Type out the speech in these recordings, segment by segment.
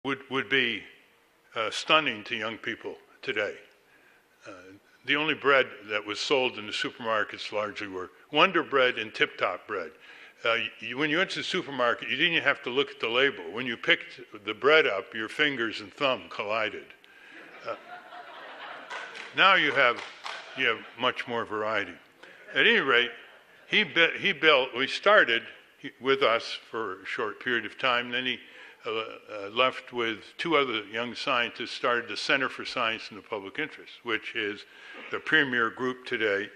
would be stunning to young people today. The only bread that was sold in the supermarkets largely were Wonder Bread and Tip Top bread. When you went to the supermarket, you didn't even have to look at the label. When you picked the bread up, your fingers and thumb collided. Now you have much more variety. At any rate, we started with us for a short period of time, then he left with two other young scientists, started the Center for Science in the Public Interest, which is the premier group today.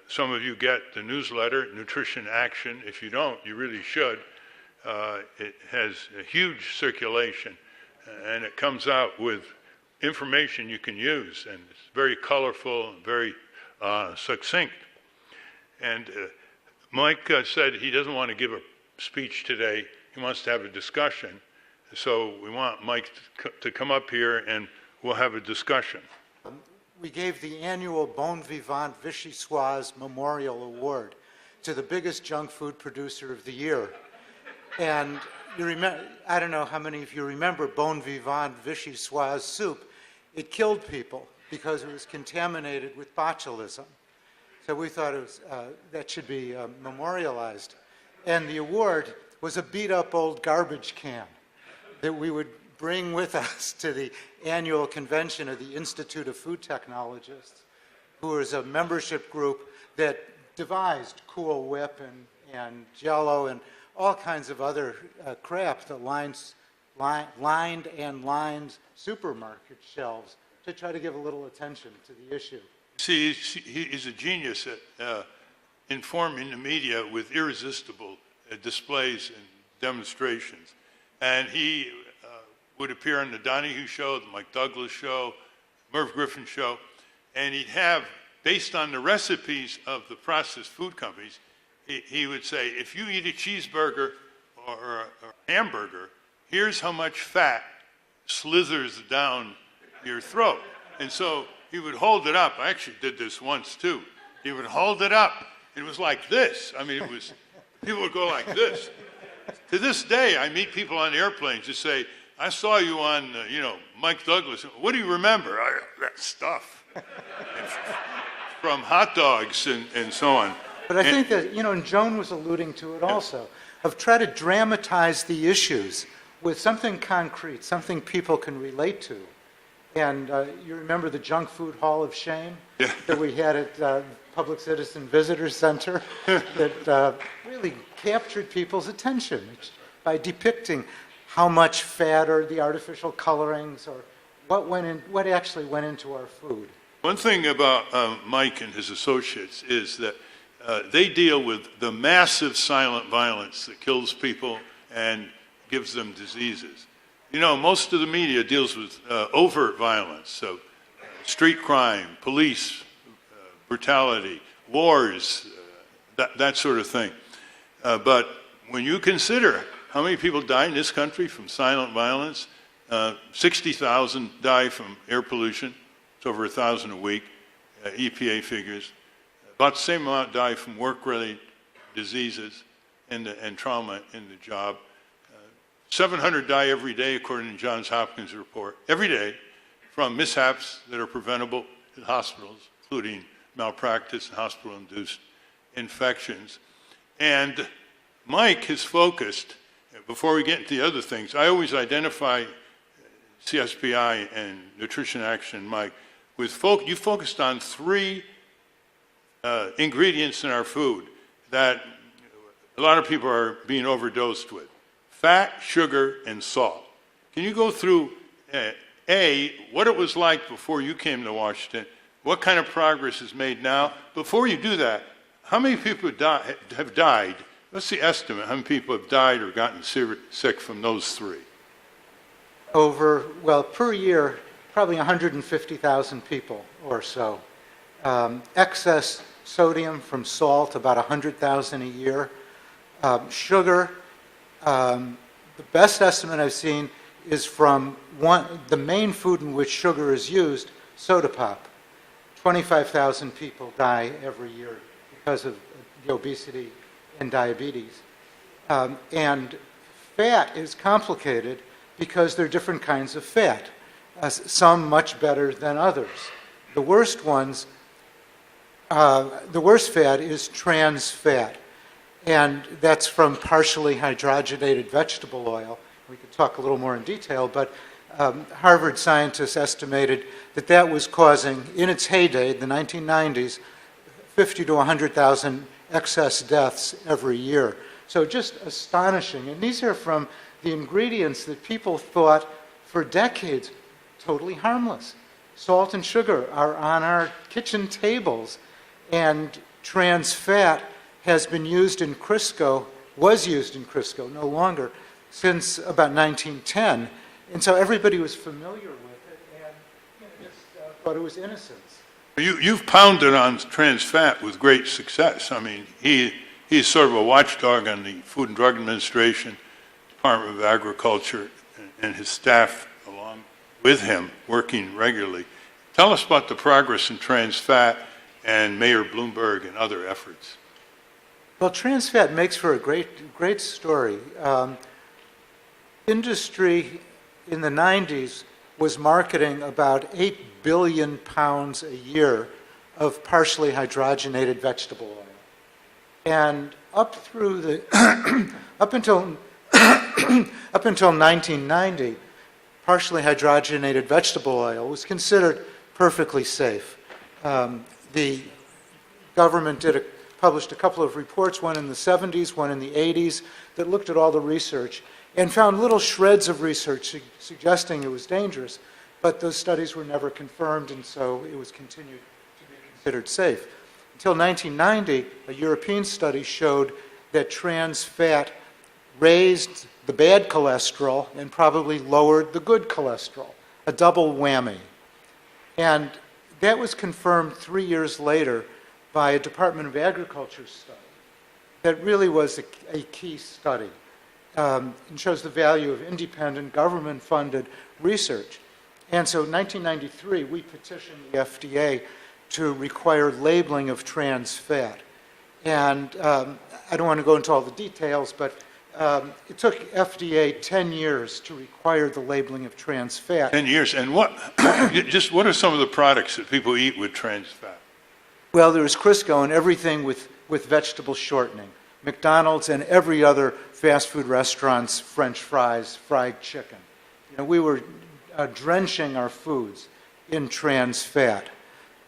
Some of you get the newsletter, Nutrition Action. If you don't, you really should. It has a huge circulation, and it comes out with information you can use, and it's very colorful and very succinct. And Mike said he doesn't want to give a speech today. He wants to have a discussion. So we want Mike to come up here and we'll have a discussion. We gave the annual Bon Vivant Vichyssoise Memorial Award to the biggest junk food producer of the year. And you remember, I don't know how many of you remember Bon Vivant Vichyssoise soup. It killed people because it was contaminated with botulism. So we thought it was, that should be memorialized. And the award was a beat-up old garbage can that we would bring with us to the annual convention of the Institute of Food Technologists, who is a membership group that devised Cool Whip and Jell-O and all kinds of other crap that lined and lined supermarket shelves to try to give a little attention to the issue. See, he's a genius at informing the media with irresistible displays and demonstrations. And he would appear on the Donahue Show, the Mike Douglas Show, Merv Griffin Show, and he'd have, based on the recipes of the processed food companies, he would say, if you eat a cheeseburger or a hamburger, here's how much fat slithers down your throat. And so he would hold it up. I actually did this once too. He would hold it up. It was like this. I mean, people would go like this. To this day, I meet people on airplanes who say, I saw you on, Mike Douglas. What do you remember? That stuff. From hot dogs and so on. But I think that, and Joan was alluding to it also, of try to dramatize the issues with something concrete, something people can relate to. And you remember the Junk Food Hall of Shame that we had at Public Citizen Visitor Center that really captured people's attention by depicting how much fat or the artificial colorings or what actually went into our food. One thing about Mike and his associates is that they deal with the massive silent violence that kills people and gives them diseases. Most of the media deals with overt violence, so street crime, police brutality, wars, that sort of thing. But when you consider how many people die in this country from silent violence, 60,000 die from air pollution. It's over 1,000 a week, EPA figures. About the same amount die from work-related diseases and trauma in the job. 700 die every day, according to Johns Hopkins report, every day, from mishaps that are preventable in hospitals, including malpractice and hospital-induced infections. And Mike has focused, before we get into the other things, I always identify CSPI and Nutrition Action, Mike, with you focused on three ingredients in our food that a lot of people are being overdosed with: fat, sugar, and salt. Can you go through, what it was like before you came to Washington, what kind of progress is made now? Before you do that, how many people have died? What's the estimate? How many people have died or gotten sick from those three? Per year, probably 150,000 people or so. Excess sodium from salt, about 100,000 a year. Sugar, the best estimate I've seen is from the main food in which sugar is used, soda pop. 25,000 people die every year because of the obesity and diabetes. And fat is complicated because they're different kinds of fat, some much better than others. The worst ones, the worst fat is trans fat, and that's from partially hydrogenated vegetable oil. We could talk a little more in detail, but Harvard scientists estimated that that was causing, in its heyday, the 1990s, 50 to 100,000 excess deaths every year. So just astonishing. And these are from the ingredients that people thought for decades totally harmless. Salt and sugar are on our kitchen tables, and trans fat has been used in Crisco, was used in Crisco, no longer, since about 1910. And so everybody was familiar with it and just thought it was innocence. You've pounded on trans fat with great success. I mean, he's sort of a watchdog on the Food and Drug Administration, Department of Agriculture, and his staff along with him, working regularly. Tell us about the progress in trans fat and Mayor Bloomberg and other efforts. Well, trans fat makes for a great story. Industry in the 90s was marketing about 8 billion pounds a year of partially hydrogenated vegetable oil. And up through the, up until 1990, partially hydrogenated vegetable oil was considered perfectly safe. The government published a couple of reports, one in the 70s, one in the 80s, that looked at all the research and found little shreds of research suggesting it was dangerous, but those studies were never confirmed, and so it was continued to be considered safe. Until 1990, a European study showed that trans fat raised the bad cholesterol and probably lowered the good cholesterol, a double whammy. And that was confirmed 3 years later by a Department of Agriculture study that really was a key study. And shows the value of independent government-funded research. And so in 1993, we petitioned the FDA to require labeling of trans fat. And I don't want to go into all the details, but it took FDA 10 years to require the labeling of trans fat. 10 years. And what are some of the products that people eat with trans fat? Well, there was Crisco and everything with vegetable shortening. McDonald's and every other fast food restaurant's French fries, fried chicken. You know, we were drenching our foods in trans fat.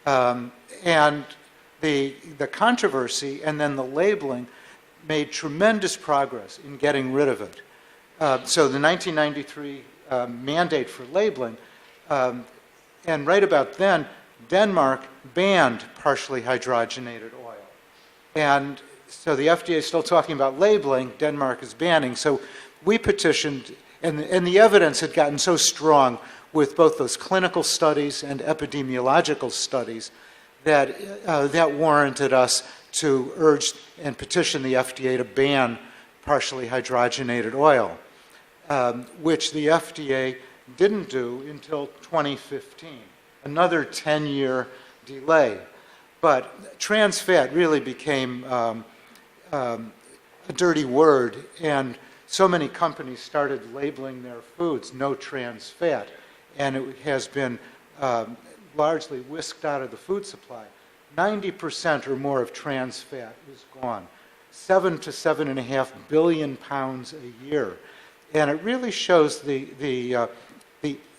And the controversy and then the labeling made tremendous progress in getting rid of it. So the 1993 mandate for labeling, and right about then, Denmark banned partially hydrogenated oil. And so the FDA is still talking about labeling, Denmark is banning. So we petitioned, and the evidence had gotten so strong with both those clinical studies and epidemiological studies that that warranted us to urge and petition the FDA to ban partially hydrogenated oil, which the FDA didn't do until 2015, another 10-year delay. But trans fat really became a dirty word, and so many companies started labeling their foods no trans fat, and it has been largely whisked out of the food supply. 90% or more of trans fat is gone, 7 to 7.5 billion pounds a year, and it really shows the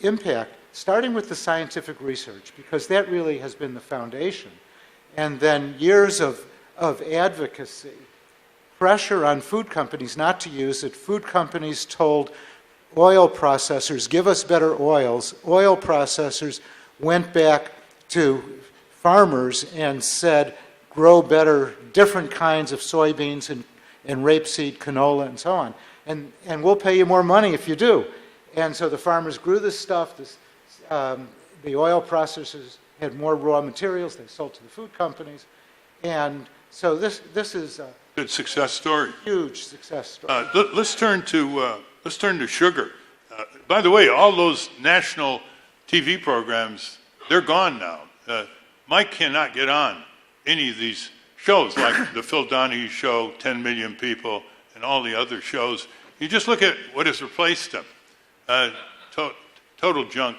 impact, starting with the scientific research, because that really has been the foundation, and then years of advocacy, pressure on food companies not to use it. Food companies told oil processors, give us better oils. Oil processors went back to farmers and said, grow better, different kinds of soybeans and rapeseed, canola, and so on. And we'll pay you more money if you do. And so the farmers grew this stuff. The oil processors had more raw materials. They sold to the food companies. And so this is a good success story. Huge success story. Let's turn to sugar. By the way, all those national TV programs, they're gone now. Mike cannot get on any of these shows like the Phil Donahue Show, 10 Million People, and all the other shows. You just look at what has replaced them. Uh, to- Total junk,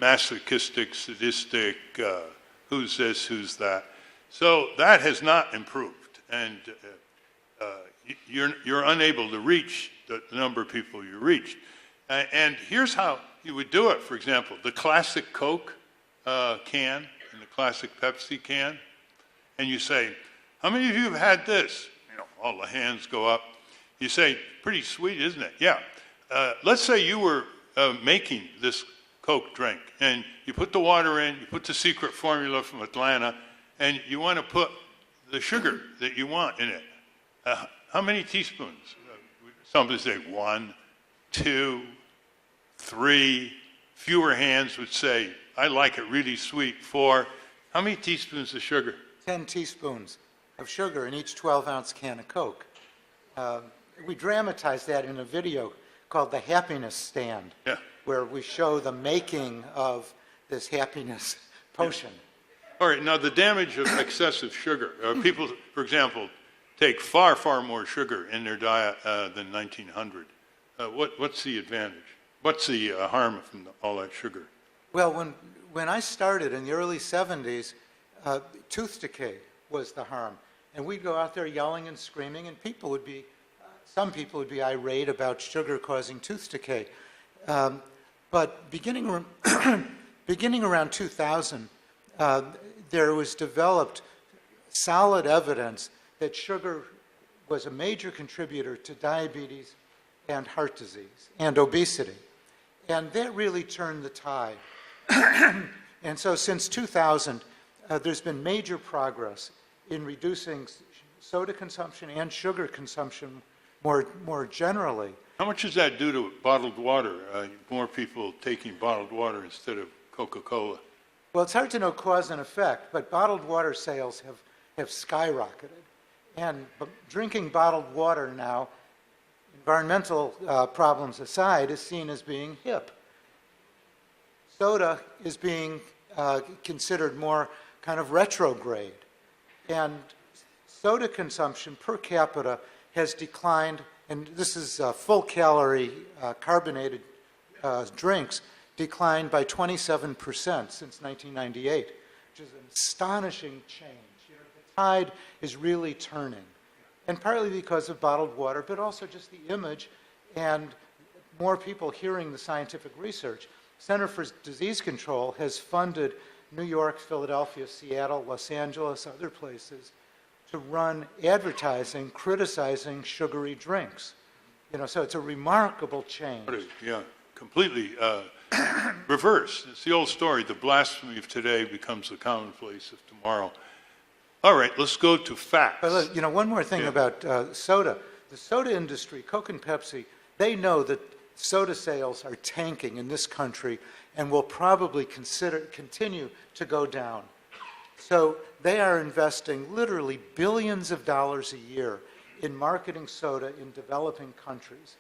masochistic, sadistic, who's this, who's that. So that has not improved, and you're unable to reach the number of people you reached. And here's how you would do it. For example, the classic Coke can and the classic Pepsi can, and you say, "How many of you have had this?" You know, all the hands go up. You say, "Pretty sweet, isn't it?" Yeah. Let's say you were making this Coke drink, and you put the water in, you put the secret formula from Atlanta, and you want to put the sugar that you want in it. How many teaspoons? Somebody say 1, 2, 3. Fewer hands would say, "I like it really sweet." 4. How many teaspoons of sugar? 10 teaspoons of sugar in each 12-ounce can of Coke. We dramatize that in a video called The Happiness Stand, Yeah. where we show the making of this happiness potion. All right, now the damage of excessive sugar. People, for example, take far, far more sugar in their diet than 1900. What's the advantage? What's the harm from all that sugar? Well, when I started in the early 70s, tooth decay was the harm. And we'd go out there yelling and screaming, and some people would be irate about sugar causing tooth decay. But beginning around 2000, there was developed solid evidence that sugar was a major contributor to diabetes and heart disease and obesity. And that really turned the tide. And so since 2000, there's been major progress in reducing soda consumption and sugar consumption more generally. How much does that do to bottled water? More people taking bottled water instead of Coca-Cola. Well, it's hard to know cause and effect, but bottled water sales have skyrocketed. And drinking bottled water now, environmental problems aside, is seen as being hip. Soda is being considered more kind of retrograde. And soda consumption per capita has declined, and this is full-calorie carbonated drinks, declined by 27% since 1998, which is an astonishing change. You know, the tide is really turning, and partly because of bottled water, but also just the image and more people hearing the scientific research. Center for Disease Control has funded New York, Philadelphia, Seattle, Los Angeles, other places, to run advertising criticizing sugary drinks. You know, so it's a remarkable change. Yeah, completely reversed. It's the old story, the blasphemy of today becomes the commonplace of tomorrow. All right, let's go to facts. But you know, one more thing about soda. The soda industry, Coke and Pepsi, they know that soda sales are tanking in this country and will probably continue to go down. So they are investing literally billions of dollars a year in marketing soda in developing countries.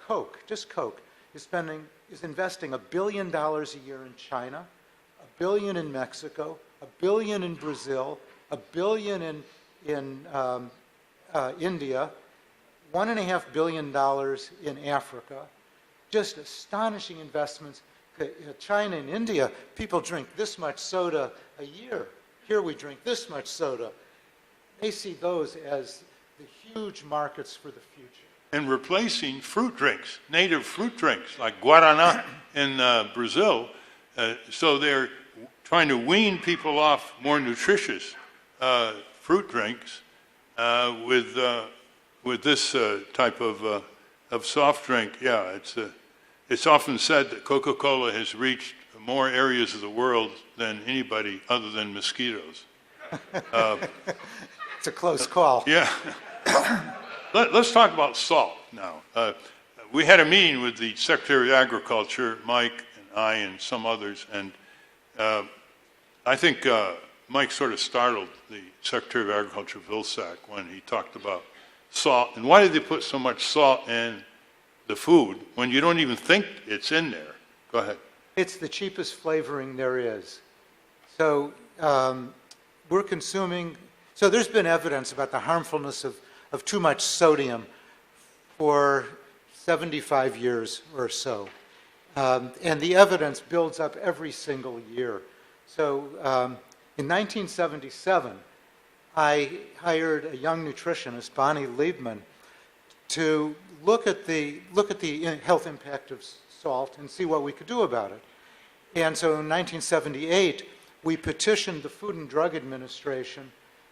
Coke, just Coke, is investing $1 billion a year in China, $1 billion in Mexico, $1 billion in Brazil, $1 billion in India, $1.5 billion in Africa. Just astonishing investments. China and India, people drink this much soda a year. Here we drink this much soda. They see those as the huge markets for the future. And replacing fruit drinks, native fruit drinks like Guaraná in Brazil. So they're trying to wean people off more nutritious fruit drinks with this type of soft drink. Yeah, it's often said that Coca-Cola has reached more areas of the world than anybody other than mosquitoes. It's a close call. Yeah. Let's talk about salt now. We had a meeting with the Secretary of Agriculture, Mike and I and some others, and I think Mike sort of startled the Secretary of Agriculture, Vilsack, when he talked about salt. And why did they put so much salt in the food when you don't even think it's in there? Go ahead. It's the cheapest flavoring there is. So we're consuming, so there's been evidence about the harmfulness of too much sodium for 75 years or so. And the evidence builds up every single year. So in 1977, I hired a young nutritionist, Bonnie Liebman, to look at the health impact of salt and see what we could do about it. And so in 1978, we petitioned the Food and Drug Administration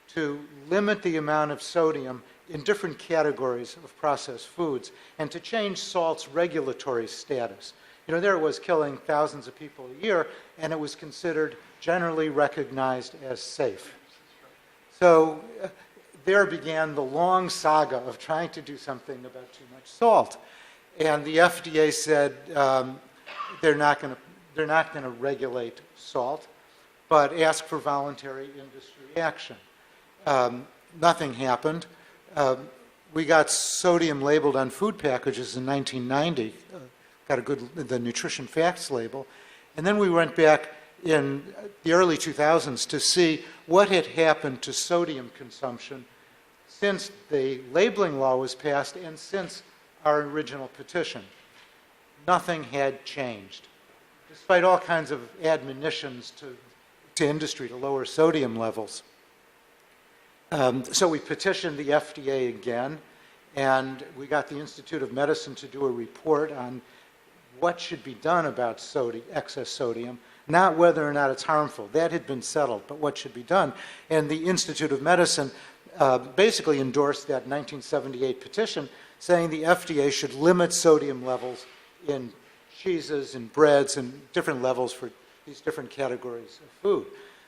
to limit the amount of sodium in different categories of processed foods and to change salt's regulatory status. You know, there it was killing thousands of people a year, and it was considered generally recognized as safe. So there began the long saga of trying to do something about too much salt. And the FDA said they're not going to regulate salt, but ask for voluntary industry action. Nothing happened. We got sodium labeled on food packages in 1990, got the nutrition facts label, and then we went back in the early 2000s to see what had happened to sodium consumption since the labeling law was passed and since our original petition. Nothing had changed, despite all kinds of admonitions to industry to lower sodium levels. So we petitioned the FDA again, and we got the Institute of Medicine to do a report on what should be done about excess sodium, not whether or not it's harmful. That had been settled, but what should be done. And the Institute of Medicine basically endorsed that 1978 petition, saying the FDA should limit sodium levels in cheeses and breads and different levels for these different categories of food.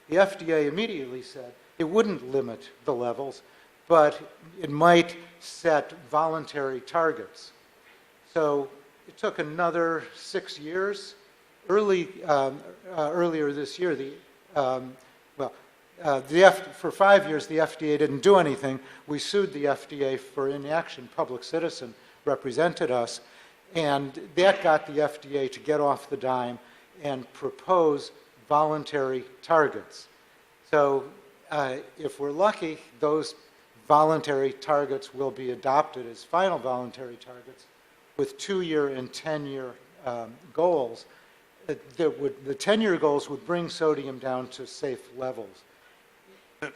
The FDA immediately said it wouldn't limit the levels, but it might set voluntary targets. So it took another 6 years. Earlier this year, for 5 years, the FDA didn't do anything. We sued the FDA for inaction. Public Citizen represented us, and that got the FDA to get off the dime and propose voluntary targets. So if we're lucky, those voluntary targets will be adopted as final voluntary targets with 2-year and 10-year goals. The 10-year goals would bring sodium down to safe levels.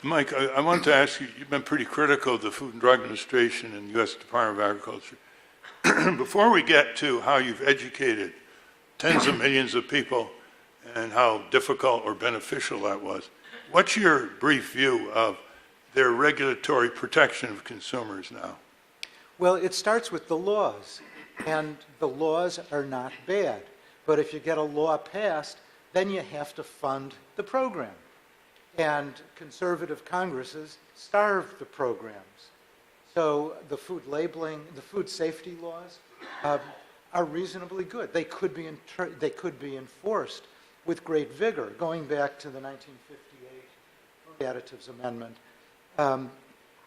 Mike, I want to ask you, you've been pretty critical of the Food and Drug Administration and U.S. Department of Agriculture. Before we get to how you've educated tens of millions of people and how difficult or beneficial that was, what's your brief view of their regulatory protection of consumers now? Well, it starts with the laws, and the laws are not bad. But if you get a law passed, then you have to fund the program. And conservative Congresses starve the programs. So the food labeling, the food safety laws are reasonably good. They could be enforced with great vigor, going back to the 1958 Food Additives Amendment.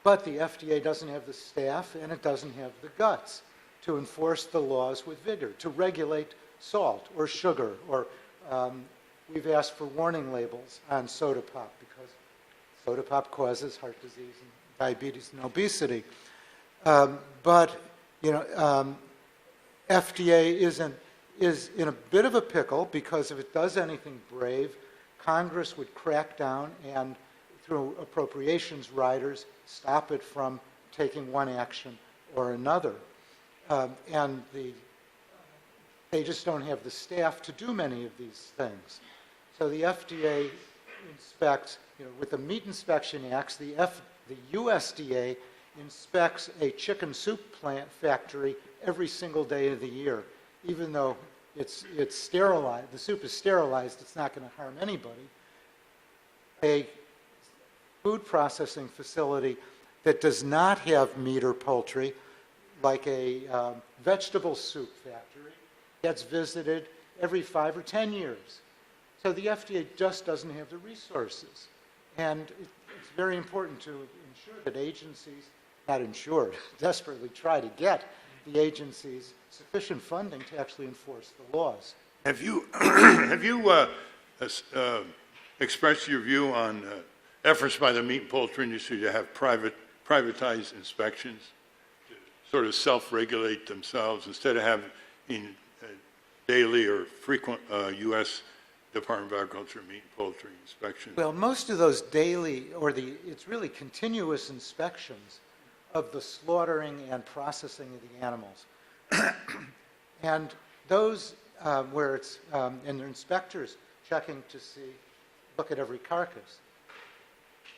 But the FDA doesn't have the staff and it doesn't have the guts to enforce the laws with vigor, to regulate salt or sugar, or we've asked for warning labels on soda pop because soda pop causes heart disease and diabetes and obesity. But FDA is in a bit of a pickle because if it does anything brave, Congress would crack down and through appropriations riders stop it from taking one action or another. And they just don't have the staff to do many of these things. So the FDA inspects, with the Meat Inspection Acts, the USDA inspects a chicken soup plant factory every single day of the year. Even though it's sterilized, the soup is sterilized, it's not going to harm anybody. A food processing facility that does not have meat or poultry, like a vegetable soup factory, gets visited every 5 or 10 years. So the FDA just doesn't have the resources. And it's very important to ensure that agencies, desperately try to get the agencies sufficient funding to actually enforce the laws. Have you expressed your view on efforts by the meat and poultry industry to have privatized inspections sort of self-regulate themselves instead of having daily or frequent U.S. Department of Agriculture meat and poultry inspections? Well, most of those daily, it's really continuous inspections of the slaughtering and processing of the animals. And those where it's, and the inspectors checking to see, look at every carcass,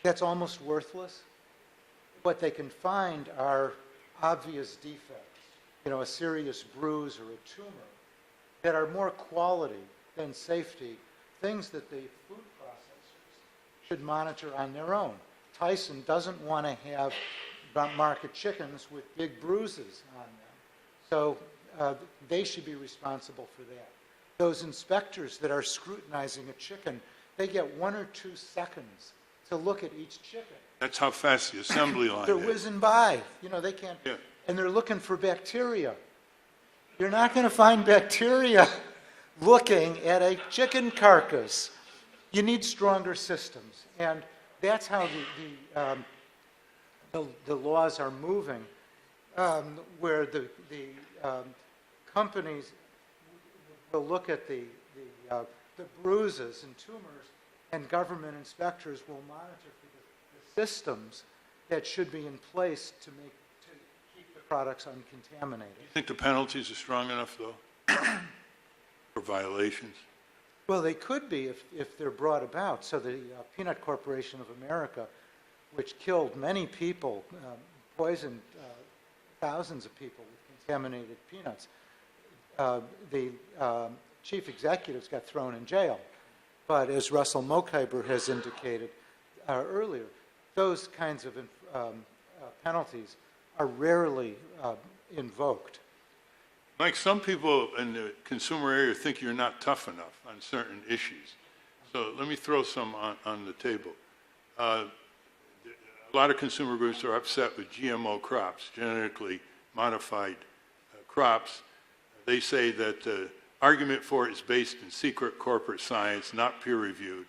that's almost worthless. What they can find are obvious defects, a serious bruise or a tumor, that are more quality than safety, things that the food processors should monitor on their own. Tyson doesn't want to have market chickens with big bruises on them. So they should be responsible for that. Those inspectors that are scrutinizing a chicken, they get 1 or 2 seconds to look at each chicken. That's how fast the assembly line They're is. whizzing by. They can't. Yeah. And they're looking for bacteria. You're not going to find bacteria looking at a chicken carcass. You need stronger systems. And that's how the laws are moving, where the companies will look at the bruises and tumors, and government inspectors will monitor for the systems that should be in place to keep the products uncontaminated. You think the penalties are strong enough, though, for violations? Well, they could be if they're brought about. So the Peanut Corporation of America, which killed many people, poisoned thousands of people with contaminated peanuts, the chief executives got thrown in jail. But as Russell Mokhiber has indicated earlier, those kinds of penalties are rarely invoked. Mike, some people in the consumer area think you're not tough enough on certain issues. So let me throw some on the table. A lot of consumer groups are upset with GMO crops, genetically modified crops. They say that the argument for it is based in secret corporate science, not peer-reviewed,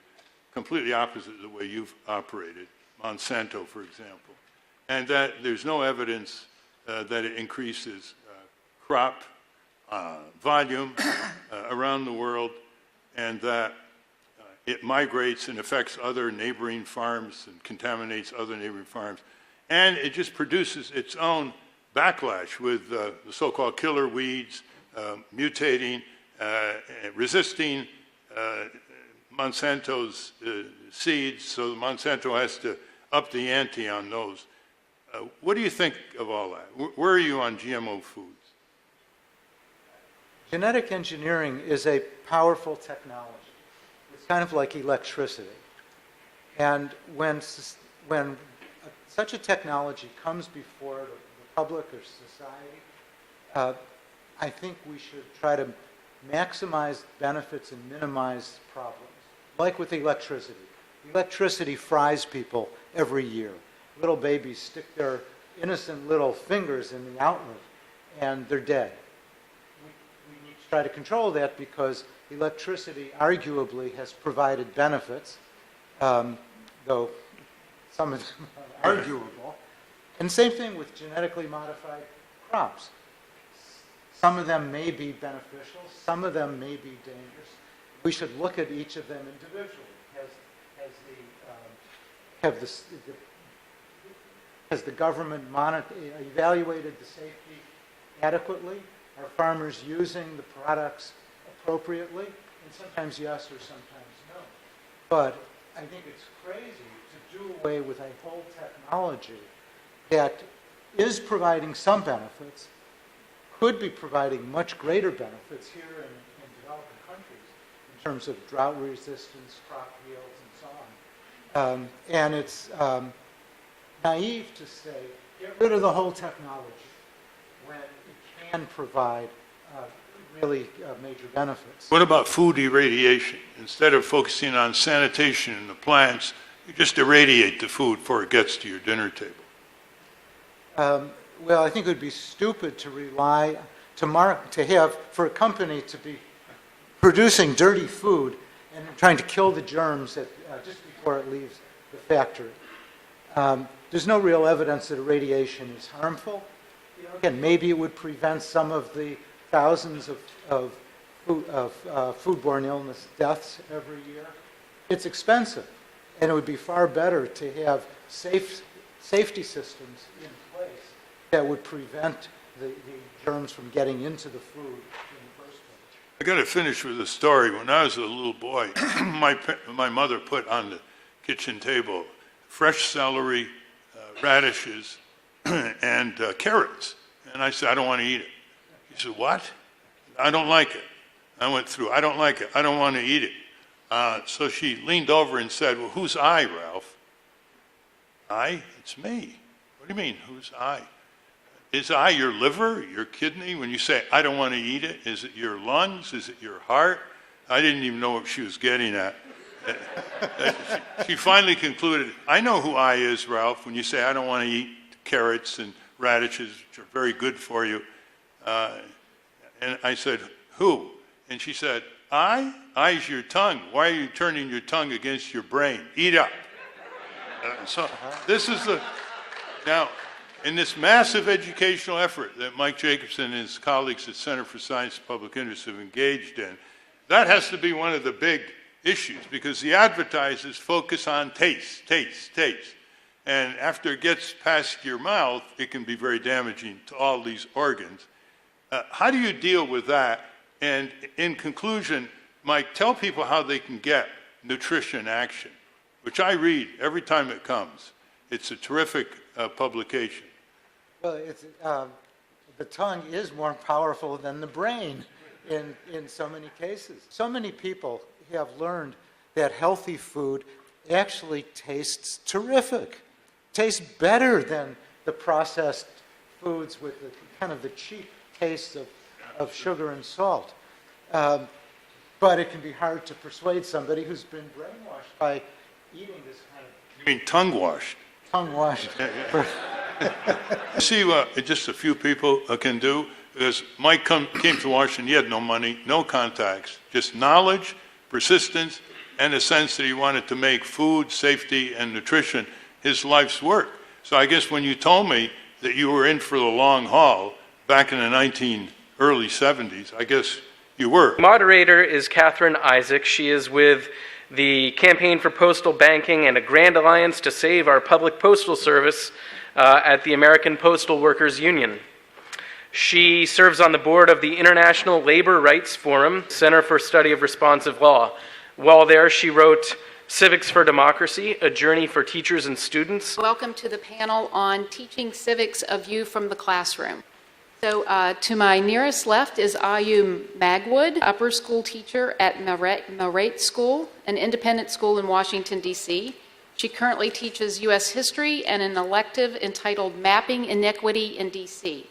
completely opposite of the way you've operated, Monsanto, for example, and that there's no evidence that it increases crop volume around the world, and that it migrates and affects other neighboring farms and contaminates other neighboring farms. And it just produces its own backlash with the so-called killer weeds mutating, resisting Monsanto's seeds, so Monsanto has to up the ante on those. What do you think of all that? Where are you on GMO foods? Genetic engineering is a powerful technology. It's kind of like electricity. And when such a technology comes before the public or society, I think we should try to maximize benefits and minimize problems. Like with electricity. Electricity fries people every year. Little babies stick their innocent little fingers in the outlet and they're dead. We need to try to control that because electricity arguably has provided benefits, though some of them are arguable. And same thing with genetically modified crops. Some of them may be beneficial, some of them may be dangerous. We should look at each of them individually. Has the government evaluated the safety adequately? Are farmers using the products appropriately? And sometimes yes or sometimes no. But I think it's crazy to do away with a whole technology that is providing some benefits, could be providing much greater benefits here in developing countries in terms of drought resistance, crop yields, and so on. And it's naive to say, get rid of the whole technology when it can provide really major benefits. What about food irradiation? Instead of focusing on sanitation in the plants, you just irradiate the food before it gets to your dinner table. Well, I think it would be stupid to rely, to have, for a company to be producing dirty food and trying to kill the germs just before it leaves the factory. There's no real evidence that irradiation is harmful. again, maybe it would prevent some of the thousands of foodborne illness deaths every year. It's expensive, and it would be far better to have safety systems in place that would prevent the germs from getting into the food in the first place. I got to finish with a story. When I was a little boy, my mother put on the kitchen table fresh celery, radishes, and carrots. And I said, I don't want to eat it. She said, what? I don't like it. I went through, I don't like it. I don't want to eat it. So she leaned over and said, well, who's I, Ralph? I? It's me. What do you mean, who's I? Is I your liver, your kidney? When you say, I don't want to eat it, is it your lungs? Is it your heart? I didn't even know what she was getting at. She finally concluded, I know who I is, Ralph, when you say I don't want to eat carrots and radishes, which are very good for you. And I said, who? And she said, I? I's your tongue. Why are you turning your tongue against your brain? Eat up. So this is now, in this massive educational effort that Mike Jacobson and his colleagues at Center for Science and Public Interest have engaged in, that has to be one of the big issues, because the advertisers focus on taste, taste, taste. And after it gets past your mouth, it can be very damaging to all these organs. How do you deal with that? And in conclusion, Mike, tell people how they can get Nutrition Action, which I read every time it comes. It's a terrific publication. Well, the tongue is more powerful than the brain in so many cases. So many people have learned that healthy food actually tastes terrific, tastes better than the processed foods with the kind of the cheap taste of sugar and salt. But it can be hard to persuade somebody who's been brainwashed by eating this kind of... You mean tongue-washed? Tongue-washed. See what just a few people can do? Because Mike came to Washington, he had no money, no contacts, just knowledge, persistence, and a sense that he wanted to make food, safety, and nutrition his life's work. So I guess when you told me that you were in for the long haul back in the early 70s, I guess you were. Moderator is Catherine Isaac. She is with the Campaign for Postal Banking and a Grand Alliance to Save Our Public Postal Service at the American Postal Workers Union. She serves on the board of the International Labor Rights Forum, Center for Study of Responsive Law. While there, she wrote Civics for Democracy, A Journey for Teachers and Students. Welcome to the panel on Teaching Civics, a View from the Classroom. So to my nearest left is Ayu Magwood, upper school teacher at Marate School, an independent school in Washington, D.C. She currently teaches U.S. history and an elective entitled Mapping Inequity in D.C.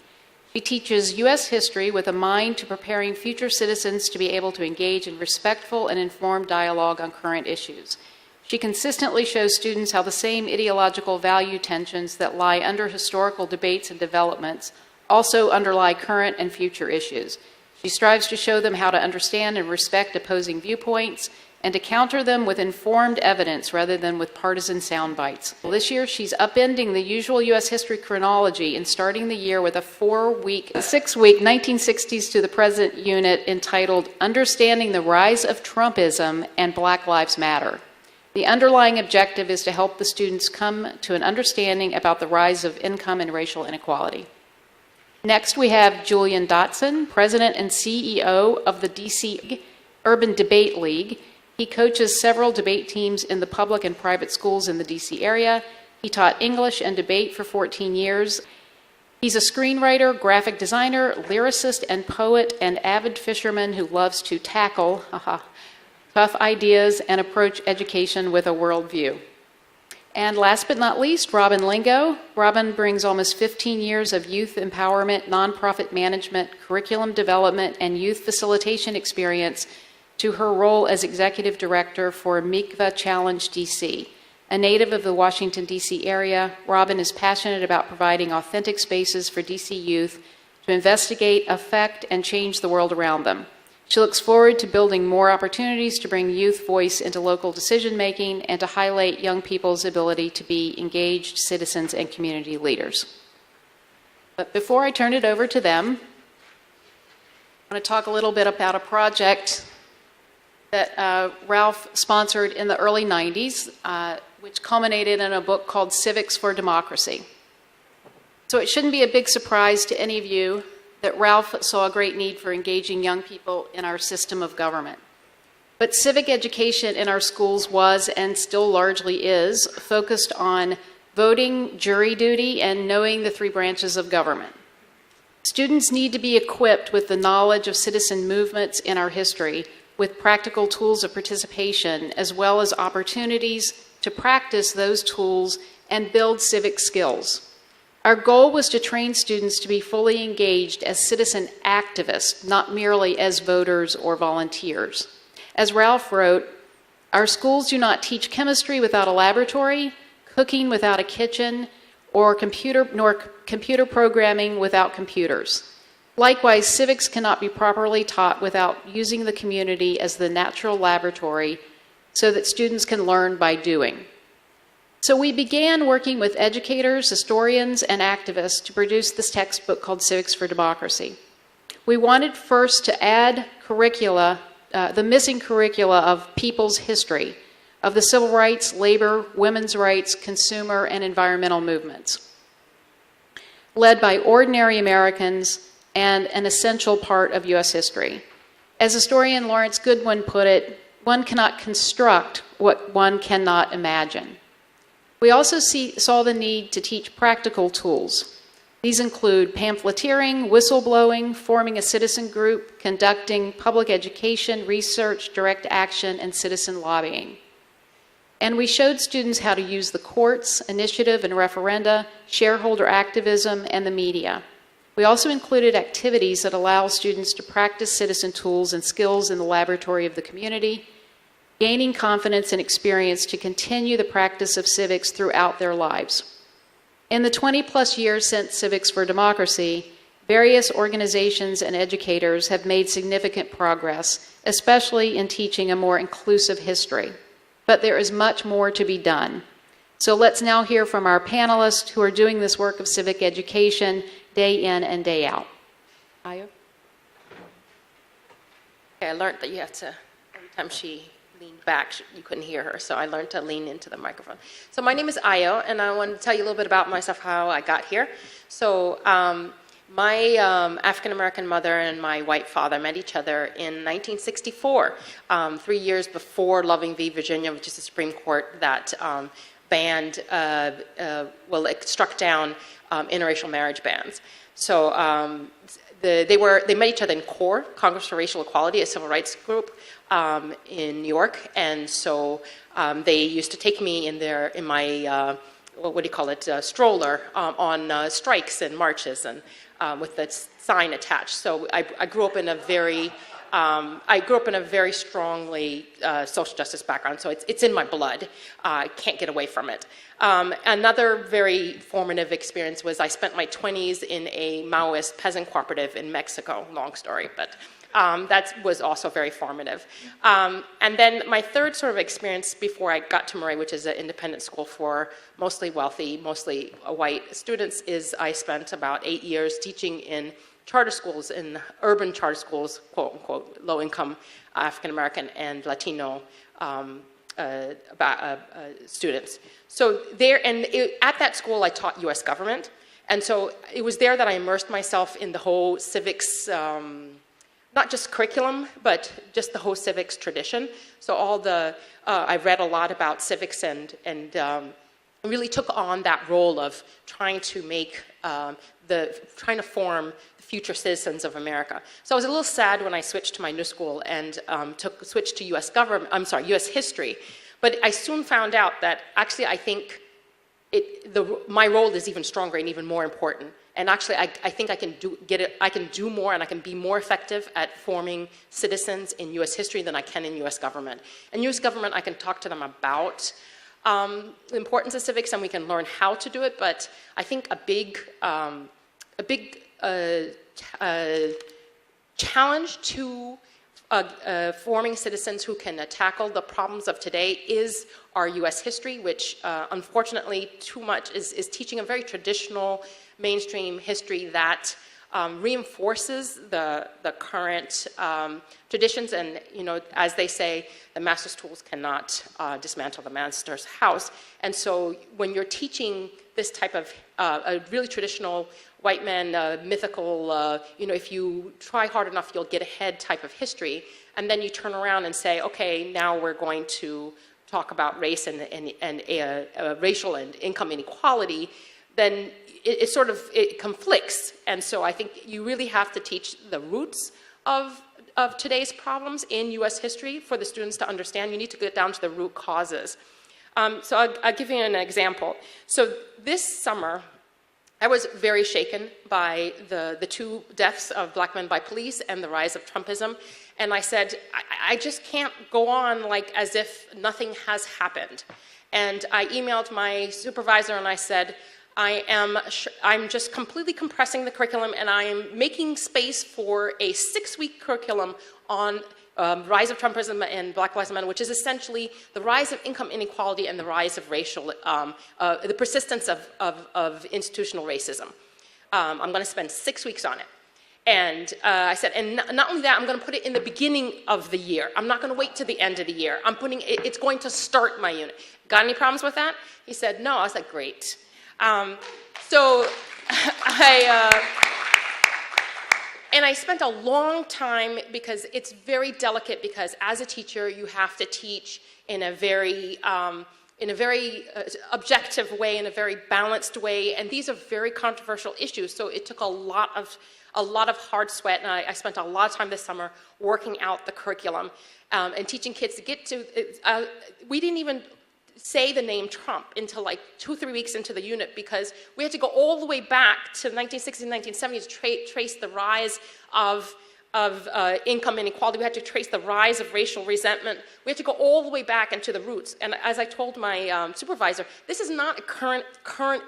She teaches U.S. history with a mind to preparing future citizens to be able to engage in respectful and informed dialogue on current issues. She consistently shows students how the same ideological value tensions that lie under historical debates and developments also underlie current and future issues. She strives to show them how to understand and respect opposing viewpoints and to counter them with informed evidence rather than with partisan sound bites. Well, this year, she's upending the usual U.S. history chronology and starting the year with a 6-week 1960s to the present unit entitled Understanding the Rise of Trumpism and Black Lives Matter. The underlying objective is to help the students come to an understanding about the rise of income and racial inequality. Next, we have Julian Dotson, President and CEO of the DC Urban Debate League. He coaches several debate teams in the public and private schools in the DC area. He taught English and debate for 14 years. He's a screenwriter, graphic designer, lyricist, and poet, and avid fisherman who loves to tackle tough ideas and approach education with a worldview. And last but not least, Robin Lingo. Robin brings almost 15 years of youth empowerment, nonprofit management, curriculum development, and youth facilitation experience to her role as executive director for Mikvah Challenge DC. A native of the Washington, D.C. area, Robin is passionate about providing authentic spaces for D.C. youth to investigate, affect, and change the world around them. She looks forward to building more opportunities to bring youth voice into local decision-making and to highlight young people's ability to be engaged citizens and community leaders. But before I turn it over to them, I want to talk a little bit about a project that Ralph sponsored in the early 90s, which culminated in a book called Civics for Democracy. So it shouldn't be a big surprise to any of you that Ralph saw a great need for engaging young people in our system of government. But civic education in our schools was, and still largely is, focused on voting, jury duty, and knowing the three branches of government. Students need to be equipped with the knowledge of citizen movements in our history, with practical tools of participation, as well as opportunities to practice those tools and build civic skills. Our goal was to train students to be fully engaged as citizen activists, not merely as voters or volunteers. As Ralph wrote, our schools do not teach chemistry without a laboratory, cooking without a kitchen, nor computer programming without computers. Likewise, civics cannot be properly taught without using the community as the natural laboratory so that students can learn by doing. So we began working with educators, historians, and activists to produce this textbook called Civics for Democracy. We wanted first to add curricula, the missing curricula of people's history, of the civil rights, labor, women's rights, consumer, and environmental movements, led by ordinary Americans and an essential part of U.S. history. As historian Lawrence Goodwin put it, one cannot construct what one cannot imagine. We also saw the need to teach practical tools. These include pamphleteering, whistleblowing, forming a citizen group, conducting public education, research, direct action, and citizen lobbying. And we showed students how to use the courts, initiative and referenda, shareholder activism, and the media. We also included activities that allow students to practice citizen tools and skills in the laboratory of the community, gaining confidence and experience to continue the practice of civics throughout their lives. In the 20-plus years since Civics for Democracy, various organizations and educators have made significant progress, especially in teaching a more inclusive history. But there is much more to be done. So let's now hear from our panelists who are doing this work of civic education day in and day out. Ayo? Okay, I learned that you have to, every time she leaned back, you couldn't hear her, so I learned to lean into the microphone. So my name is Ayo, and I want to tell you a little bit about myself, how I got here. So my African-American mother and my white father met each other in 1964, 3 years before Loving v. Virginia, which is the Supreme Court that banned, struck down interracial marriage bans. So they met each other in CORE, Congress for Racial Equality, a civil rights group in New York, and so they used to take me in my what do you call it, stroller on strikes and marches and with the sign attached. So I grew up in a very strongly social justice background, so it's in my blood. I can't get away from it. Another very formative experience was I spent my 20s in a Maoist peasant cooperative in Mexico. Long story, but that was also very formative. And then my third sort of experience before I got to Murray, which is an independent school for mostly wealthy, mostly white students, is I spent about 8 years teaching in charter schools, in urban charter schools, quote unquote, low income African American and Latino students. So at that school I taught US government, and so it was there that I immersed myself in the whole civics, not just curriculum, but just the whole civics tradition. So I read a lot about civics and really took on that role of trying to form the future citizens of America. So I was a little sad when I switched to my new school and switched to US history. But I soon found out that actually I think my role is even stronger and even more important. And actually, I think I can do more, and I can be more effective at forming citizens in U.S. history than I can in U.S. government. In U.S. government, I can talk to them about the importance of civics, and we can learn how to do it. But I think a big challenge to forming citizens who can tackle the problems of today is our U.S. history, which unfortunately too much is teaching a very traditional mainstream history that reinforces the current traditions. And, as they say, the master's tools cannot dismantle the master's house. And so when you're teaching this type of a really traditional white man, mythical, if you try hard enough, you'll get ahead type of history, and then you turn around and say, okay, now we're going to talk about race and racial and income inequality, then it conflicts. And so I think you really have to teach the roots of today's problems in U.S. history for the students to understand. You need to get down to the root causes. So I'll give you an example. So this summer, I was very shaken by the two deaths of black men by police and the rise of Trumpism. And I said, I just can't go on like as if nothing has happened. And I emailed my supervisor and I said, I'm just completely compressing the curriculum, and I am making space for a 6-week curriculum on rise of Trumpism and Black Lives Matter, which is essentially the rise of income inequality and the rise of racial, the persistence of institutional racism. I'm going to spend 6 weeks on it. And I said, and not only that, I'm going to put it in the beginning of the year. I'm not going to wait to the end of the year. It's going to start my unit. Got any problems with that? He said, no. I was like, great. So and I spent a long time, because it's very delicate, because as a teacher you have to teach in a very objective way, in a very balanced way, and these are very controversial issues. So it took a lot of hard sweat, and I spent a lot of time this summer working out the curriculum and teaching kids to get to. We didn't even say the name Trump until like 2-3 weeks into the unit, because we had to go all the way back to the 1960s and 1970s to trace the rise of income inequality. We had to trace the rise of racial resentment. We had to go all the way back into the roots. And as I told my supervisor, this is not a current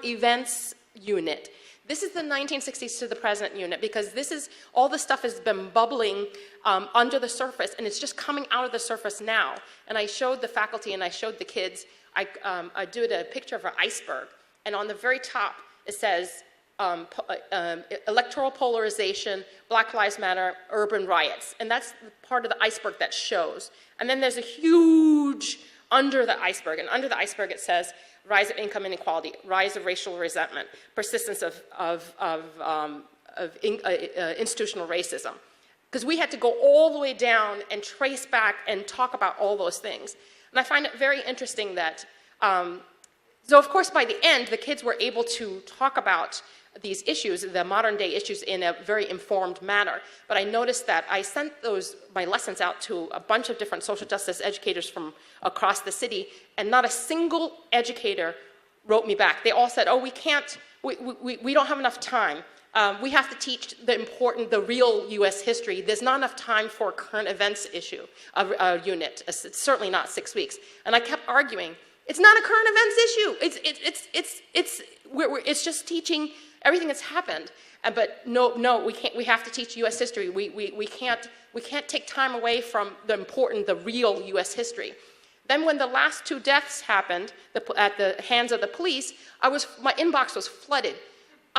events unit. This is the 1960s to the present unit, because this is, all this stuff has been bubbling under the surface, and it's just coming out of the surface now. And I showed the faculty and I showed the kids, I did a picture of an iceberg, and on the very top it says electoral polarization, Black Lives Matter, urban riots. And that's the part of the iceberg that shows. And then there's a huge under the iceberg, and under the iceberg it says rise of income inequality, rise of racial resentment, persistence of institutional racism. Because we had to go all the way down and trace back and talk about all those things. And I find it very interesting that, so of course by the end, the kids were able to talk about these issues, the modern day issues, in a very informed manner. But I noticed that I sent my lessons out to a bunch of different social justice educators from across the city, and not a single educator wrote me back. They all said, oh, we can't, we don't have enough time. We have to teach the real U.S. history. There's not enough time for a current events issue, a unit. It's certainly not 6 weeks. And I kept arguing, it's not a current events issue. It's just teaching everything that's happened. But no, we can't. We have to teach U.S. history. We can't take time away from the real U.S. history. Then when the last 2 deaths happened at the hands of the police, my inbox was flooded.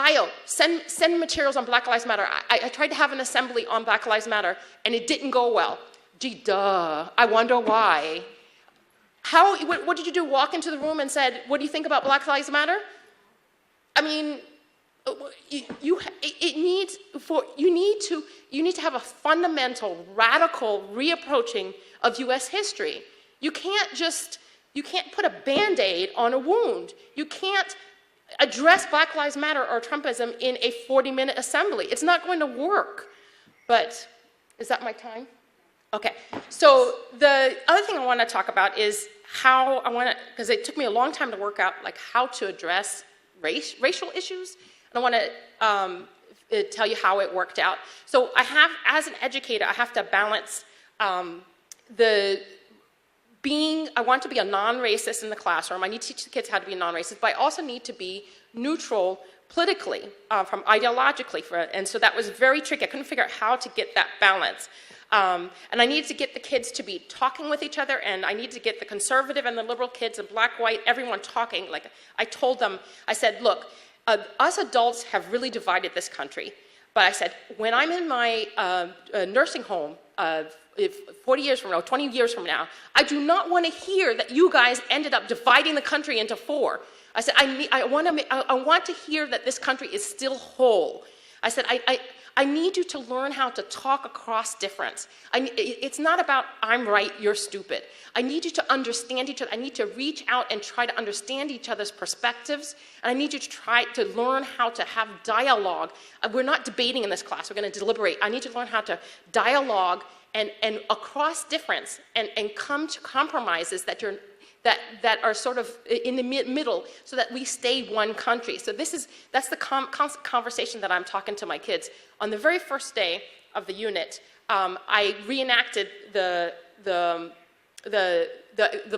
Io, send materials on Black Lives Matter. I tried to have an assembly on Black Lives Matter, and it didn't go well. Gee, duh. I wonder why. What did you do? Walk into the room and said, what do you think about Black Lives Matter? I mean, you need to have a fundamental, radical reapproaching of U.S. history. You can't put a Band-Aid on a wound. You can't address Black Lives Matter or Trumpism in a 40-minute assembly. It's not going to work. But is that my time? Okay. So the other thing I want to talk about is how because it took me a long time to work out how to address racial issues. And I want to tell you how it worked out. So as an educator, I have to balance the I want to be a non-racist in the classroom. I need to teach the kids how to be non-racist, but I also need to be neutral politically, from ideologically. And so that was very tricky. I couldn't figure out how to get that balance. And I needed to get the kids to be talking with each other, and I needed to get the conservative and the liberal kids and black, white, everyone talking. Like I told them, I said, look, us adults have really divided this country. But I said, when I'm in my nursing home, if 40 years from now, 20 years from now, I do not want to hear that you guys ended up dividing the country into 4. I said, I want to hear that this country is still whole. I said, I need you to learn how to talk across difference. It's not about I'm right, you're stupid. I need you to understand each other. I need to reach out and try to understand each other's perspectives. And I need you to try to learn how to have dialogue. We're not debating in this class. We're going to deliberate. I need to learn how to dialogue and across difference and come to compromises that are sort of in the middle so that we stay one country. So that's the constant conversation that I'm talking to my kids. On the very first day of the unit, I reenacted the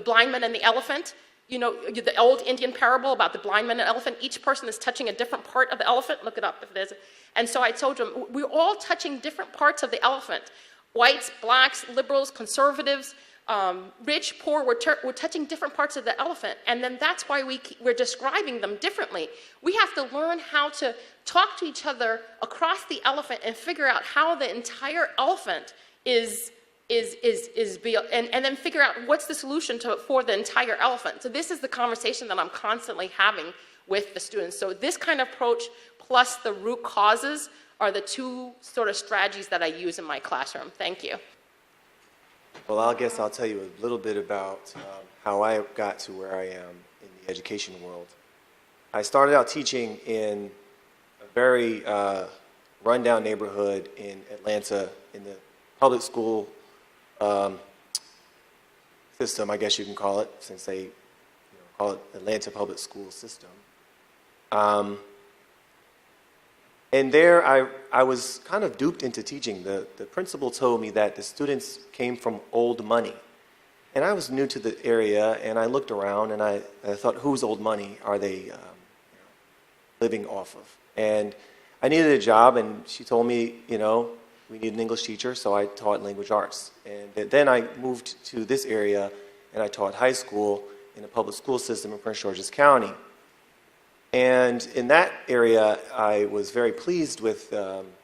blind man and the elephant. You know, the old Indian parable about the blind man and elephant. Each person is touching a different part of the elephant. Look it up if it is. And so I told them, we're all touching different parts of the elephant. Whites, blacks, liberals, conservatives, rich, poor, we're touching different parts of the elephant, and then that's why we're describing them differently. We have to learn how to talk to each other across the elephant and figure out how the entire elephant is and then figure out what's the solution for the entire elephant. So this is the conversation that I'm constantly having with the students. So this kind of approach plus the root causes are the 2 sort of strategies that I use in my classroom. Thank you. Well, I guess I'll tell you a little bit about how I got to where I am in the education world. I started out teaching in a very rundown neighborhood in Atlanta in the public school system, I guess you can call it, since they call it Atlanta Public School System. And there I was kind of duped into teaching. The principal told me that the students came from old money. And I was new to the area, and I looked around, and I thought, whose old money are they living off of? And I needed a job, and she told me, we need an English teacher, so I taught language arts. And then I moved to this area, and I taught high school in a public school system in Prince George's County. And in that area, I was very pleased with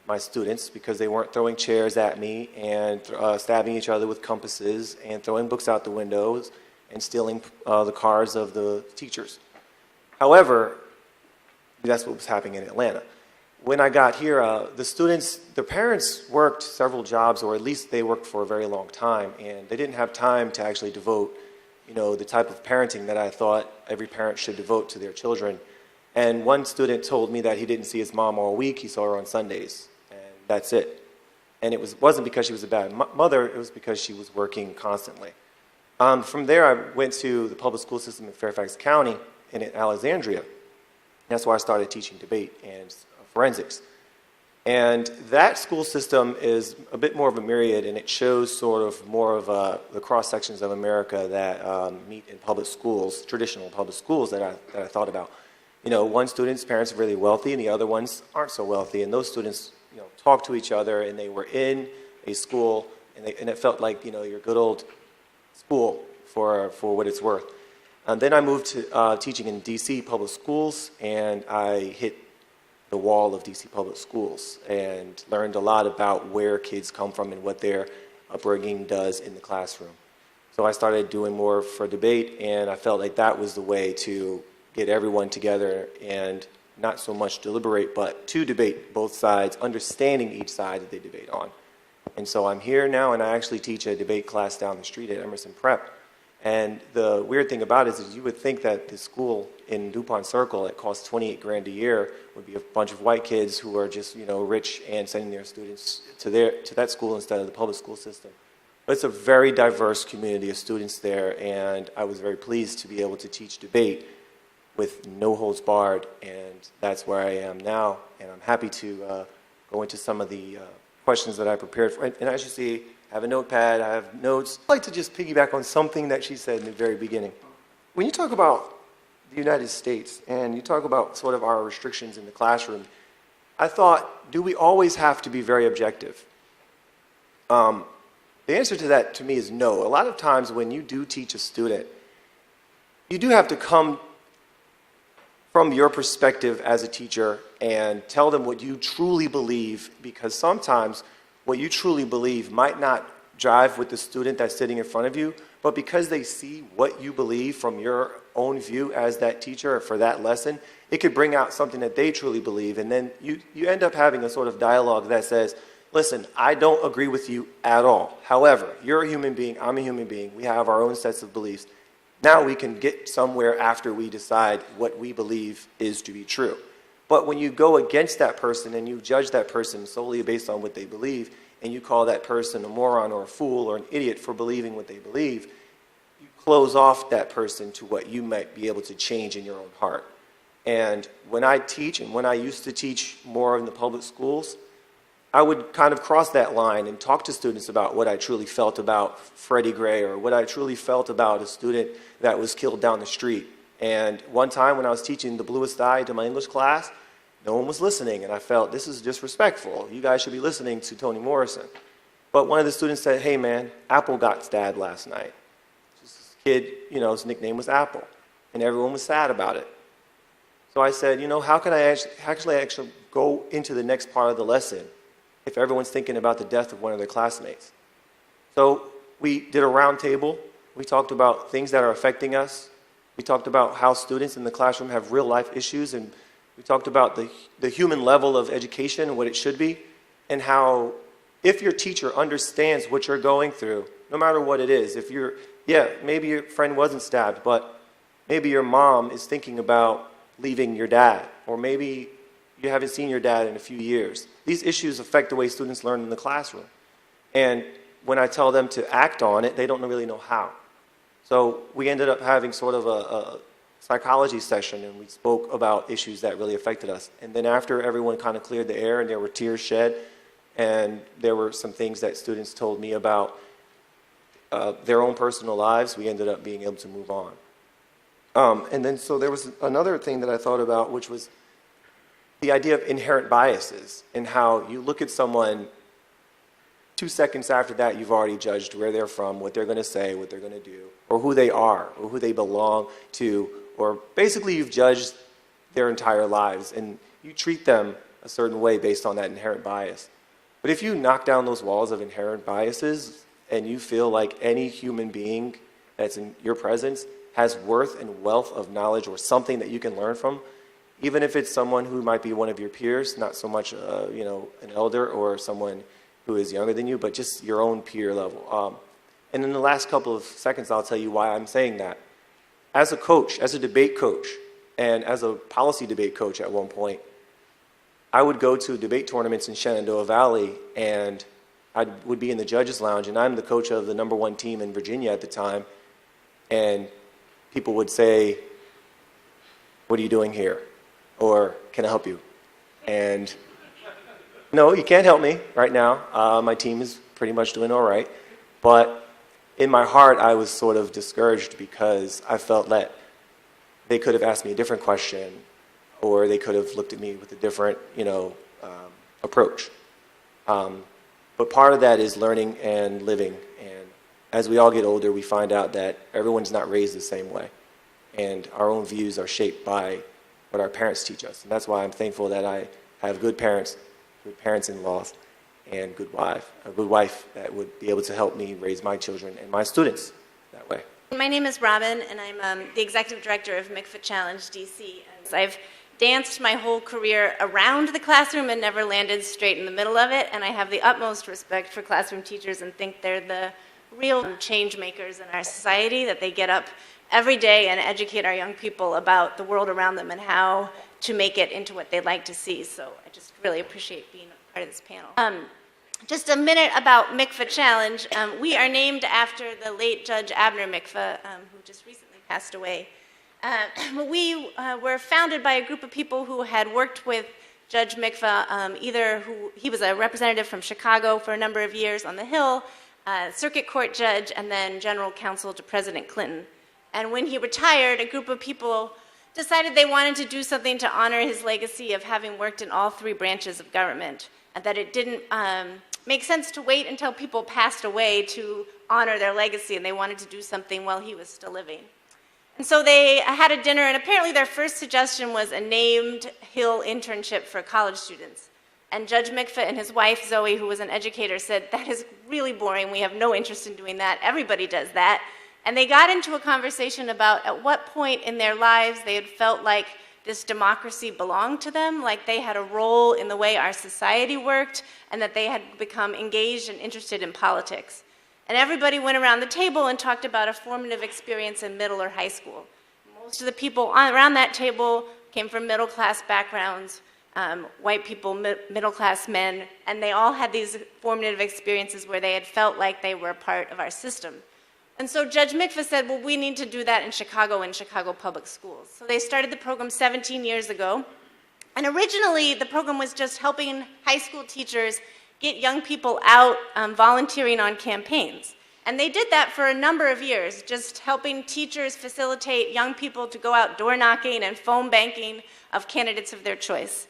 my students because they weren't throwing chairs at me and stabbing each other with compasses and throwing books out the windows and stealing the cars of the teachers. However, that's what was happening in Atlanta. When I got here, the parents worked several jobs, or at least they worked for a very long time, and they didn't have time to actually devote, the type of parenting that I thought every parent should devote to their children. And one student told me that he didn't see his mom all week, he saw her on Sundays, and that's it. And it wasn't because she was a bad mother, it was because she was working constantly. From there, I went to the public school system in Fairfax County in Alexandria. That's where I started teaching debate and forensics. And that school system is a bit more of a myriad, and it shows sort of more of the cross-sections of America that meet in public schools, traditional public schools that I thought about. One student's parents are really wealthy, and the other ones aren't so wealthy, and those students, talk to each other, and they were in a school, and it felt like, your good old school for what it's worth. And then I moved to teaching in D.C. public schools, and I hit the wall of D.C. public schools and learned a lot about where kids come from and what their upbringing does in the classroom. So I started doing more for debate, and I felt like that was the way to get everyone together and not so much deliberate, but to debate both sides, understanding each side that they debate on. And so I'm here now, and I actually teach a debate class down the street at Emerson Prep. And the weird thing about it is you would think that the school in DuPont Circle that costs $28 grand a year would be a bunch of white kids who are just, rich and sending their students to that school instead of the public school system. But it's a very diverse community of students there, and I was very pleased to be able to teach debate with no holds barred, and that's where I am now. And I'm happy to go into some of the questions that I prepared for. And as you see, I have a notepad, I have notes. I'd like to just piggyback on something that she said in the very beginning. When you talk about the United States and you talk about sort of our restrictions in the classroom, I thought, do we always have to be very objective? The answer to that to me is no. A lot of times when you do teach a student, you do have to come from your perspective as a teacher and tell them what you truly believe, because sometimes what you truly believe might not jive with the student that's sitting in front of you, but because they see what you believe from your own view as that teacher for that lesson, it could bring out something that they truly believe. And then you end up having a sort of dialogue that says, listen, I don't agree with you at all. However, you're a human being, I'm a human being, we have our own sets of beliefs. Now we can get somewhere after we decide what we believe is to be true. But when you go against that person and you judge that person solely based on what they believe, and you call that person a moron or a fool or an idiot for believing what they believe, you close off that person to what you might be able to change in your own heart. And when I teach, and when I used to teach more in the public schools, I would kind of cross that line and talk to students about what I truly felt about Freddie Gray, or what I truly felt about a student that was killed down the street. And one time when I was teaching The Bluest Eye to my English class, no one was listening, and I felt this is disrespectful. You guys should be listening to Toni Morrison. But one of the students said, hey man, Apple got stabbed last night. This kid, his nickname was Apple, and everyone was sad about it. So I said, how can I actually go into the next part of the lesson if everyone's thinking about the death of one of their classmates? So we did a round table. We talked about things that are affecting us. We talked about how students in the classroom have real life issues, and we talked about the human level of education and what it should be, and how if your teacher understands what you're going through, no matter what it is, maybe your friend wasn't stabbed, but maybe your mom is thinking about leaving your dad, or maybe you haven't seen your dad in a few years. These issues affect the way students learn in the classroom. And when I tell them to act on it, they don't really know how. So we ended up having sort of a psychology session, and we spoke about issues that really affected us. And then after everyone kind of cleared the air and there were tears shed, and there were some things that students told me about their own personal lives, we ended up being able to move on. And then so there was another thing that I thought about, which was the idea of inherent biases, and how you look at someone 2 seconds after that, you've already judged where they're from, what they're going to say, what they're going to do, or who they are, or who they belong to, or basically you've judged their entire lives, and you treat them a certain way based on that inherent bias. But if you knock down those walls of inherent biases, and you feel like any human being that's in your presence has worth and wealth of knowledge or something that you can learn from, even if it's someone who might be one of your peers, not so much an elder or someone who is younger than you, but just your own peer level. And in the last couple of seconds, I'll tell you why I'm saying that. As a coach, as a debate coach, and as a policy debate coach at one point, I would go to debate tournaments in Shenandoah Valley, and I would be in the judges' lounge, and I'm the coach of the #1 team in Virginia at the time, and people would say, what are you doing here? Or, can I help you? And no, you can't help me right now. My team is pretty much doing all right. But in my heart, I was sort of discouraged because I felt that they could have asked me a different question, or they could have looked at me with a different, approach. But part of that is learning and living. And as we all get older, we find out that everyone's not raised the same way. And our own views are shaped by what our parents teach us. And that's why I'm thankful that I have good parents-in-laws, and a good wife that would be able to help me raise my children and my students that way. My name is Robin, and I'm the executive director of Mikvah Challenge DC. I've danced my whole career around the classroom and never landed straight in the middle of it, and I have the utmost respect for classroom teachers and think they're the real change makers in our society, that they get up every day and educate our young people about the world around them and how to make it into what they'd like to see. So I just really appreciate being a part of this panel. Just a minute about Mikvah Challenge. We are named after the late Judge Abner Mikvah, who just recently passed away. We were founded by a group of people who had worked with Judge Mikvah, he was a representative from Chicago for a number of years on the Hill, circuit court judge, and then general counsel to President Clinton. And when he retired, a group of people decided they wanted to do something to honor his legacy of having worked in all three branches of government, and that it didn't make sense to wait until people passed away to honor their legacy, and they wanted to do something while he was still living. And so they had a dinner, and apparently their first suggestion was a named Hill internship for college students. And Judge Mikva and his wife, Zoe, who was an educator, said, that is really boring. We have no interest in doing that. Everybody does that. And they got into a conversation about at what point in their lives they had felt like this democracy belonged to them, like they had a role in the way our society worked, and that they had become engaged and interested in politics. And everybody went around the table and talked about a formative experience in middle or high school. Most of the people around that table came from middle-class backgrounds, white people, middle-class men, and they all had these formative experiences where they had felt like they were a part of our system. And so Judge Mikva said, well, we need to do that in Chicago public schools. So they started the program 17 years ago. And originally, the program was just helping high school teachers get young people out volunteering on campaigns. And they did that for a number of years, just helping teachers facilitate young people to go out door knocking and phone banking of candidates of their choice.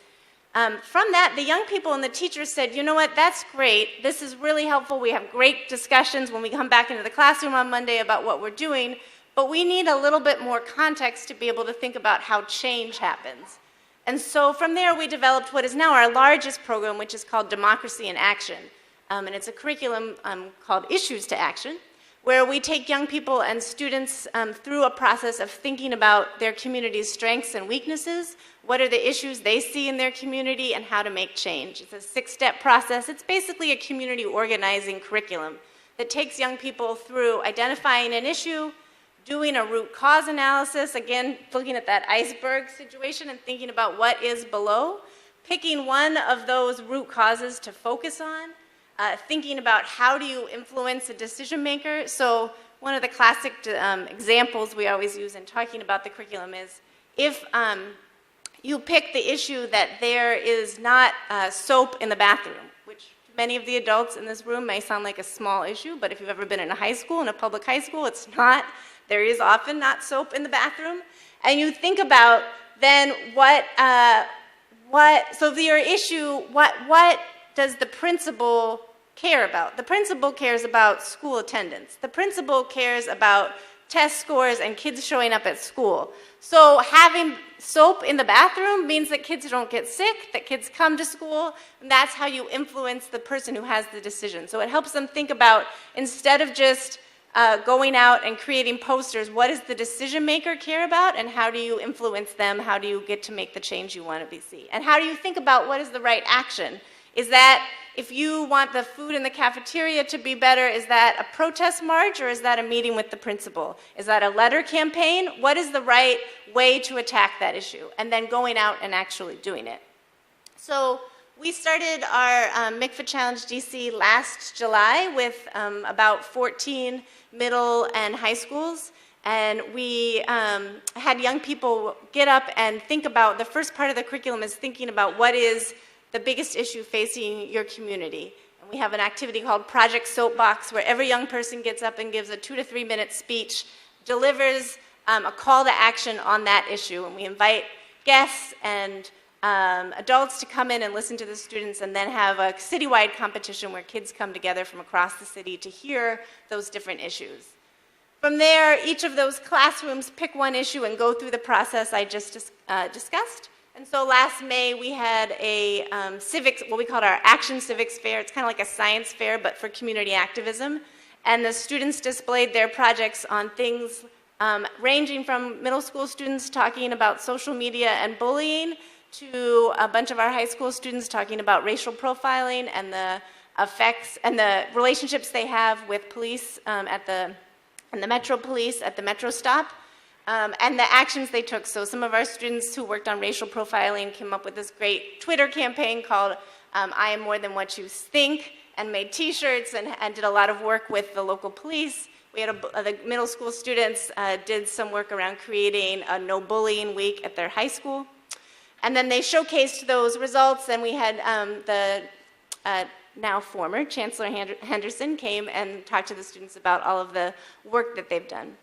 From that, the young people and the teachers said, you know what, that's great. This is really helpful. We have great discussions when we come back into the classroom on Monday about what we're doing, but we need a little bit more context to be able to think about how change happens. And so from there, we developed what is now our largest program, which is called Democracy in Action. And it's a curriculum called Issues to Action, where we take young people and students through a process of thinking about their community's strengths and weaknesses, what are the issues they see in their community, and how to make change. It's a 6-step process. It's basically a community organizing curriculum that takes young people through identifying an issue, doing a root cause analysis, again, looking at that iceberg situation and thinking about what is below, picking one of those root causes to focus on, thinking about how do you influence a decision maker. So one of the classic examples we always use in talking about the curriculum is if you pick the issue that there is not soap in the bathroom, which to many of the adults in this room may sound like a small issue, but if you've ever been in a high school, in a public high school, it's not. There is often not soap in the bathroom. And you think about then so your issue, what does the principal care about? The principal cares about school attendance. The principal cares about test scores and kids showing up at school. So having soap in the bathroom means that kids don't get sick, that kids come to school, and that's how you influence the person who has the decision. So it helps them think about, instead of just going out and creating posters, what does the decision maker care about, and how do you influence them? How do you get to make the change you want to see? And how do you think about what is the right action? Is that, if you want the food in the cafeteria to be better, is that a protest march, or is that a meeting with the principal? Is that a letter campaign? What is the right way to attack that issue? And then going out and actually doing it. So we started our Mikva Challenge DC last July with about 14 middle and high schools. And we had young people get up and think about, the first part of the curriculum is thinking about what is the biggest issue facing your community. And we have an activity called Project Soapbox, where every young person gets up and gives a 2 to 3 minute speech, delivers a call to action on that issue. And we invite guests and adults to come in and listen to the students, and then have a citywide competition where kids come together from across the city to hear those different issues. From there, each of those classrooms pick one issue and go through the process I just discussed. And so last May, we had a civics, what we called our Action Civics Fair. It's kind of like a science fair, but for community activism. And the students displayed their projects on things ranging from middle school students talking about social media and bullying, to a bunch of our high school students talking about racial profiling and the effects and the relationships they have with police and the Metro Police at the Metro stop. And the actions they took. So some of our students who worked on racial profiling came up with this great Twitter campaign called I Am More Than What You Think, and made t-shirts and did a lot of work with the local police. We had the middle school students did some work around creating a no bullying week at their high school. And then they showcased those results, and we had the now former Chancellor Henderson came and talked to the students about all of the work that they've done.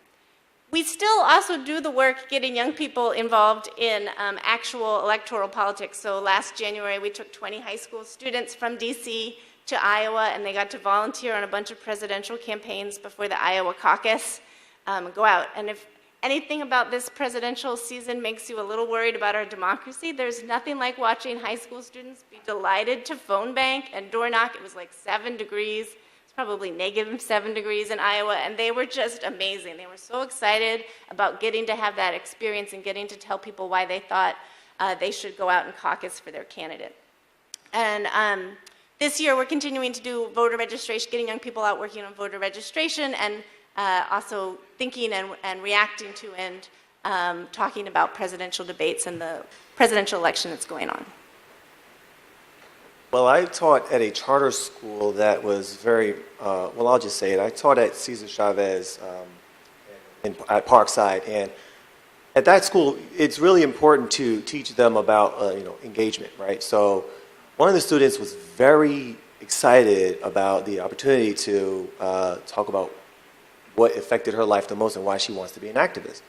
We still also do the work getting young people involved in actual electoral politics. So last January, we took 20 high school students from DC to Iowa, and they got to volunteer on a bunch of presidential campaigns before the Iowa caucus. Go out. And if anything about this presidential season makes you a little worried about our democracy, there's nothing like watching high school students be delighted to phone bank and door knock. It was like 7 degrees. Probably -7 degrees in Iowa, and they were just amazing. They were so excited about getting to have that experience and getting to tell people why they thought they should go out and caucus for their candidate. And this year, we're continuing to do voter registration, getting young people out working on voter registration, and also thinking and reacting to and talking about presidential debates and the presidential election that's going on. Well, I taught at a charter school that was very, well, I'll just say it. I taught at Cesar Chavez at Parkside, and at that school, it's really important to teach them about, engagement, right? So one of the students was very excited about the opportunity to talk about what affected her life the most and why she wants to be an activist.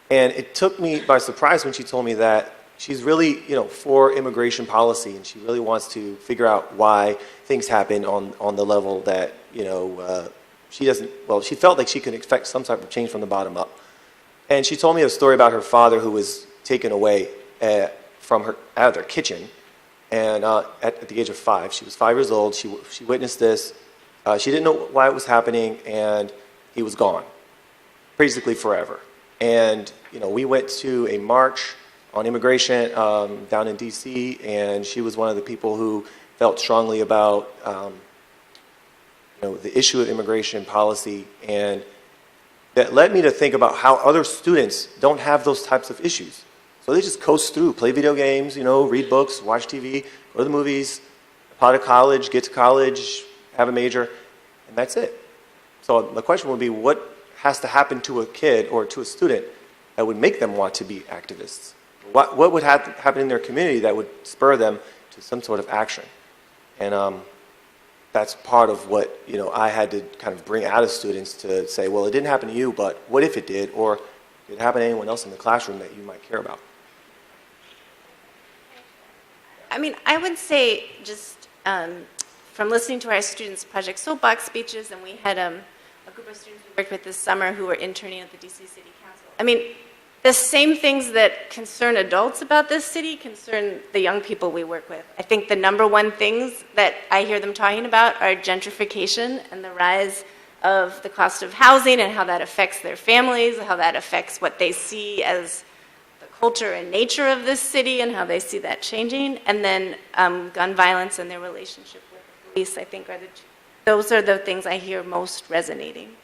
And it took me by surprise when she told me that she's really, for immigration policy, and she really wants to figure out why things happen on the level that, she doesn't, well, she felt like she could expect some type of change from the bottom up. And she told me a story about her father who was taken away out of their kitchen, and at the age of 5. She was 5 years old. She witnessed this. She didn't know why it was happening, and he was gone, basically forever. And, we went to a march on immigration down in D.C., and she was one of the people who felt strongly about the issue of immigration policy, and that led me to think about how other students don't have those types of issues. So they just coast through, play video games, read books, watch TV, go to the movies, apply to college, get to college, have a major, and that's it. So the question would be, what has to happen to a kid or to a student that would make them want to be activists? What would happen in their community that would spur them to some sort of action? And that's part of what I had to kind of bring out of students to say, well, it didn't happen to you, but what if it did? Or did it happen to anyone else in the classroom that you might care about? I mean, I would say just from listening to our students' Project Soapbox speeches, and we had a group of students we worked with this summer who were interning at the DC City Council. I mean, the same things that concern adults about this city concern the young people we work with. I think the number one things that I hear them talking about are gentrification and the rise of the cost of housing and how that affects their families, how that affects what they see as the culture and nature of this city and how they see that changing. And then gun violence and their relationship with the police, I think, those are the things I hear most resonating.